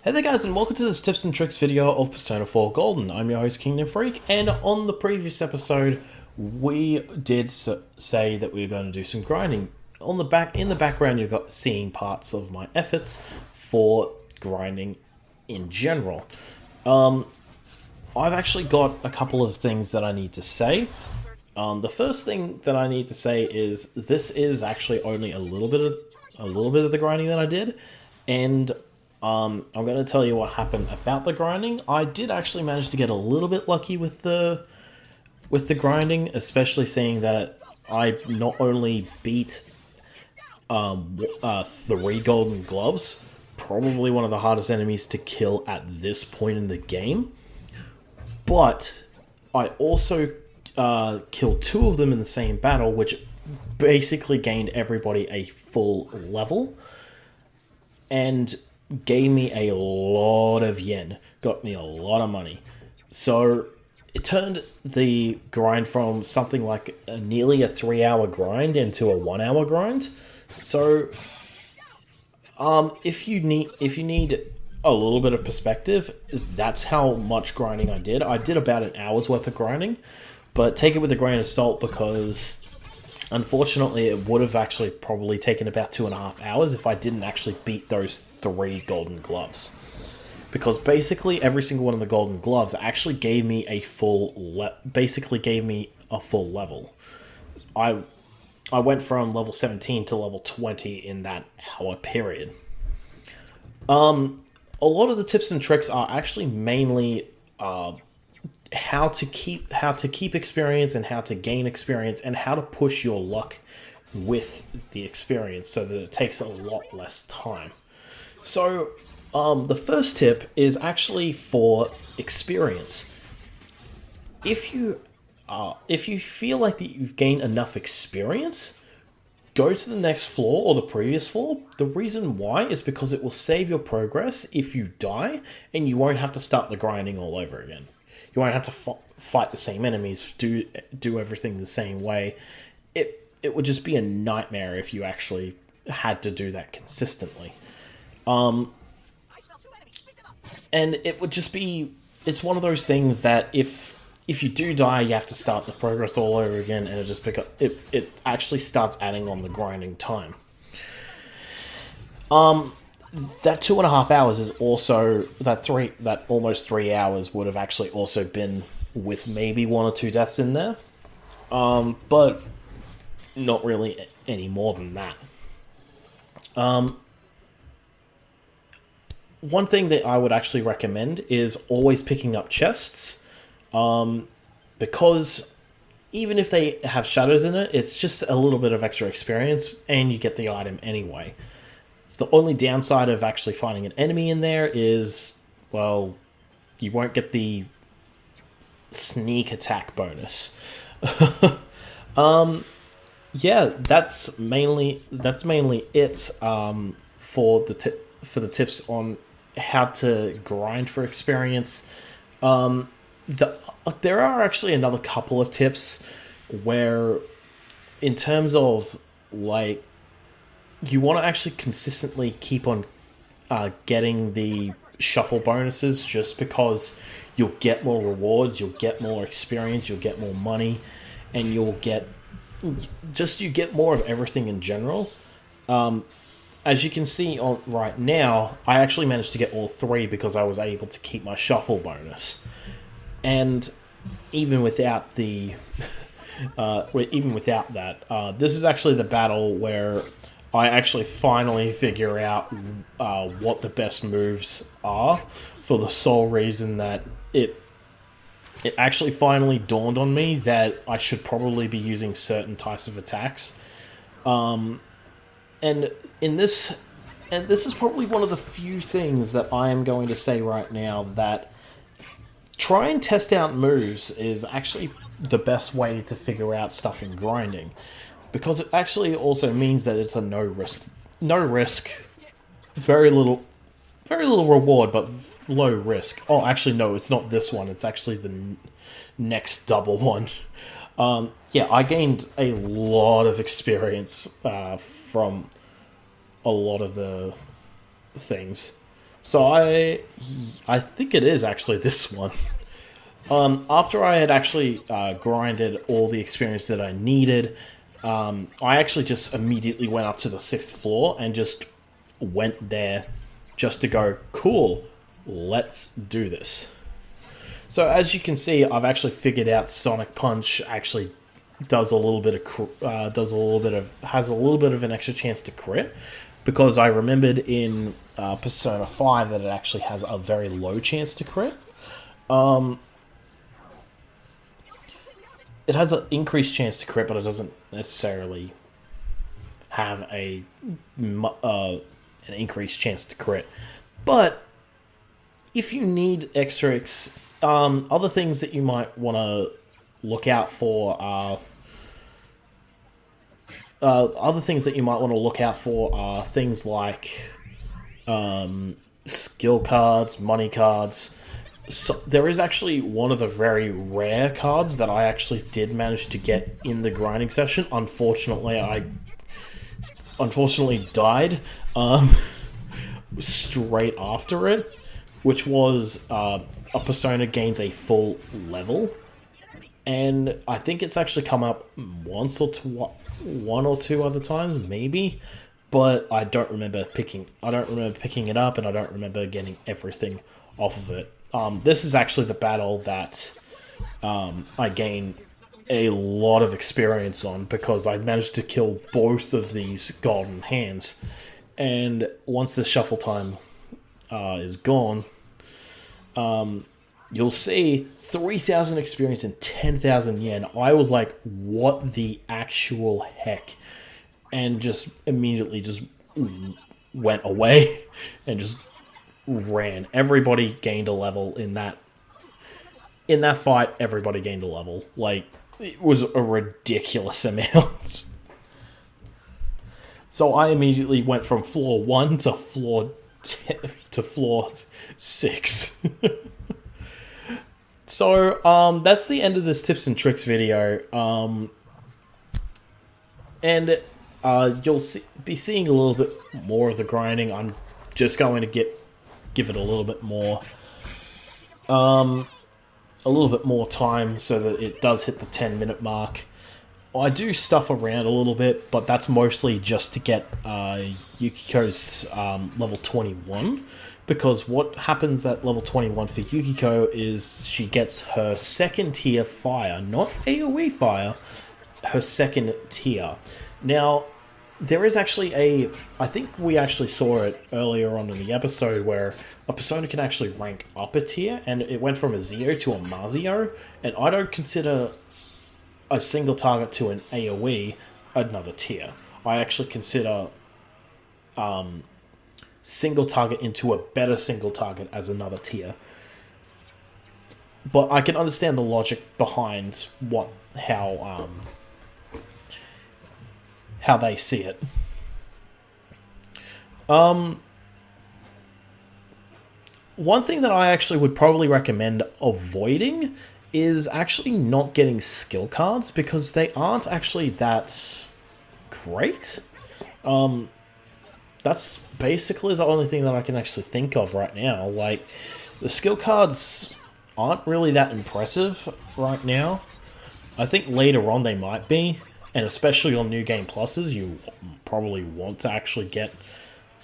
Hey there guys, and welcome to this tips and tricks video of Persona 4 Golden. I'm your host Kingdom Freak, and on the previous episode we did say that we were going to do some grinding. In the background you've got seeing parts of my efforts for grinding in general. I've actually got a couple of things that I need to say. The first thing that I need to say is this is actually only a little bit of the grinding that I did, and I'm going to tell you what happened about the grinding. I did actually manage to get a little bit lucky with the grinding, especially seeing that I not only beat 3 golden gloves, probably one of the hardest enemies to kill at this point in the game, but I also killed 2 of them in the same battle, which basically gained everybody a full level and gave me a lot of yen, got me a lot of money. So it turned the grind from something like nearly a 3-hour grind into a 1-hour grind. So if you need a little bit of perspective, that's how much grinding I did. I did about an hour's worth of grinding, but take it with a grain of salt because unfortunately it would have actually probably taken about 2.5 hours if I didn't actually beat those 3 golden gloves. Because basically every single one of the golden gloves actually gave me a full level. I went from level 17 to level 20 in that hour period. A lot of the tips and tricks are actually mainly how to keep experience and how to gain experience and how to push your luck with the experience so that it takes a lot less time. So the first tip is actually for experience. If you feel like that you've gained enough experience, go to the next floor or the previous floor. The reason why is because it will save your progress if you die, and you won't have to start the grinding all over again. You won't have to fight the same enemies, do everything the same way. It would just be a nightmare if you actually had to do that consistently. And it would just be... It's one of those things that if you do die, you have to start the progress all over again, and it actually starts adding on the grinding time. That 2.5 hours is also that almost 3 hours would have actually also been with maybe 1 or 2 deaths in there, but not really any more than that. One thing that I would actually recommend is always picking up chests, because even if they have shadows in it, it's just a little bit of extra experience, and you get the item anyway. The only downside of actually finding an enemy in there is, well, you won't get the sneak attack bonus. Yeah, that's mainly it for the tips on how to grind for experience. There are actually another couple of tips where, in terms of like, you want to actually consistently keep on getting the shuffle bonuses, just because you'll get more rewards, you'll get more experience, you'll get more money, and you get more of everything in general. As you can see right now, I actually managed to get all 3 because I was able to keep my shuffle bonus. And even without the that, this is actually the battle where I actually finally figure out what the best moves are, for the sole reason that it actually finally dawned on me that I should probably be using certain types of attacks. And this is probably one of the few things that I am going to say right now that try and test out moves is actually the best way to figure out stuff in grinding, because it actually also means that it's a no risk, very little reward, but low risk. Oh, actually no, it's not this one. It's actually the next double one. Yeah, I gained a lot of experience from a lot of the things. So I think it is actually this one. After I had actually grinded all the experience that I needed, I actually just immediately went up to the 6th floor and just went there just to go, cool, let's do this. So as you can see, I've actually figured out Sonic Punch actually has a little bit of an extra chance to crit, because I remembered in Persona 5 that it actually has a very low chance to crit. It has an increased chance to crit, but it doesn't necessarily have an increased chance to crit. But if you need extra other things that you might want to look out for are things like skill cards, money cards. So there is actually one of the very rare cards that I actually did manage to get in the grinding session. Unfortunately, I died straight after it, which was a Persona gains a full level, and I think it's actually come up one or two other times, maybe, but I don't remember picking it up, and I don't remember getting everything off of it. This is actually the battle that I gained a lot of experience on, because I managed to kill both of these golden hands. And once the shuffle time is gone, you'll see 3,000 experience and 10,000 yen. I was like, what the actual heck? And just immediately just went away and just ran. Everybody gained a level in that fight. Everybody gained a level. Like, it was a ridiculous amount. So I immediately went from floor 1 to floor 6. So that's the end of this tips and tricks video. And you'll be seeing a little bit more of the grinding. I'm just going to give it a little bit more time so that it does hit the 10-minute mark. I do stuff around a little bit, but that's mostly just to get Yukiko's level 21, because what happens at level 21 for Yukiko is she gets her second tier fire, not AoE fire, her second tier. Now, there is actually I think we actually saw it earlier on in the episode, where a Persona can actually rank up a tier, and it went from a Zio to a Mazio, and I don't consider a single target to an AoE another tier. I actually consider single target into a better single target as another tier. But I can understand the logic behind how they see it. One thing that I actually would probably recommend avoiding is actually not getting skill cards, because they aren't actually that great. That's basically the only thing that I can actually think of right now. Like, the skill cards aren't really that impressive right now. I think later on they might be, and especially on New Game Pluses, you probably want to actually get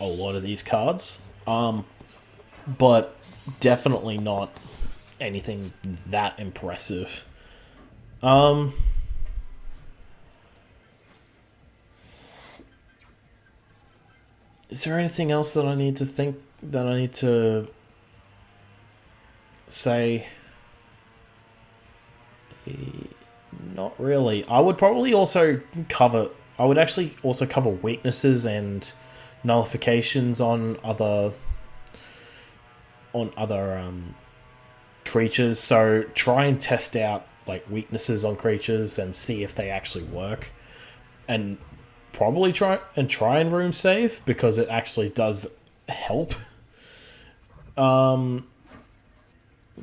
a lot of these cards. But definitely not anything that impressive. Is there anything else that I need to say? Not really. I would probably also cover weaknesses and nullifications on other creatures. So try and test out like weaknesses on creatures and see if they actually work, and probably try and room save, because it actually does help.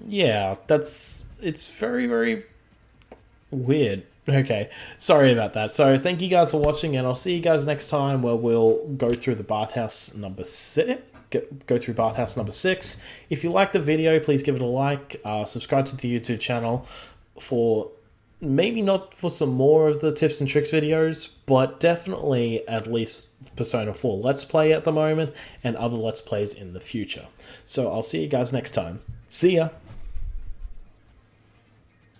Yeah, it's very, very weird. Okay, sorry about that. So thank you guys for watching, and I'll see you guys next time, where we'll go through the bathhouse number 6. go through bathhouse number 6. If you like the video, please give it a like. Subscribe to the YouTube channel for maybe not for some more of the tips and tricks videos, but definitely at least Persona 4 Let's Play at the moment and other Let's Plays in the future. So I'll see you guys next time. See ya!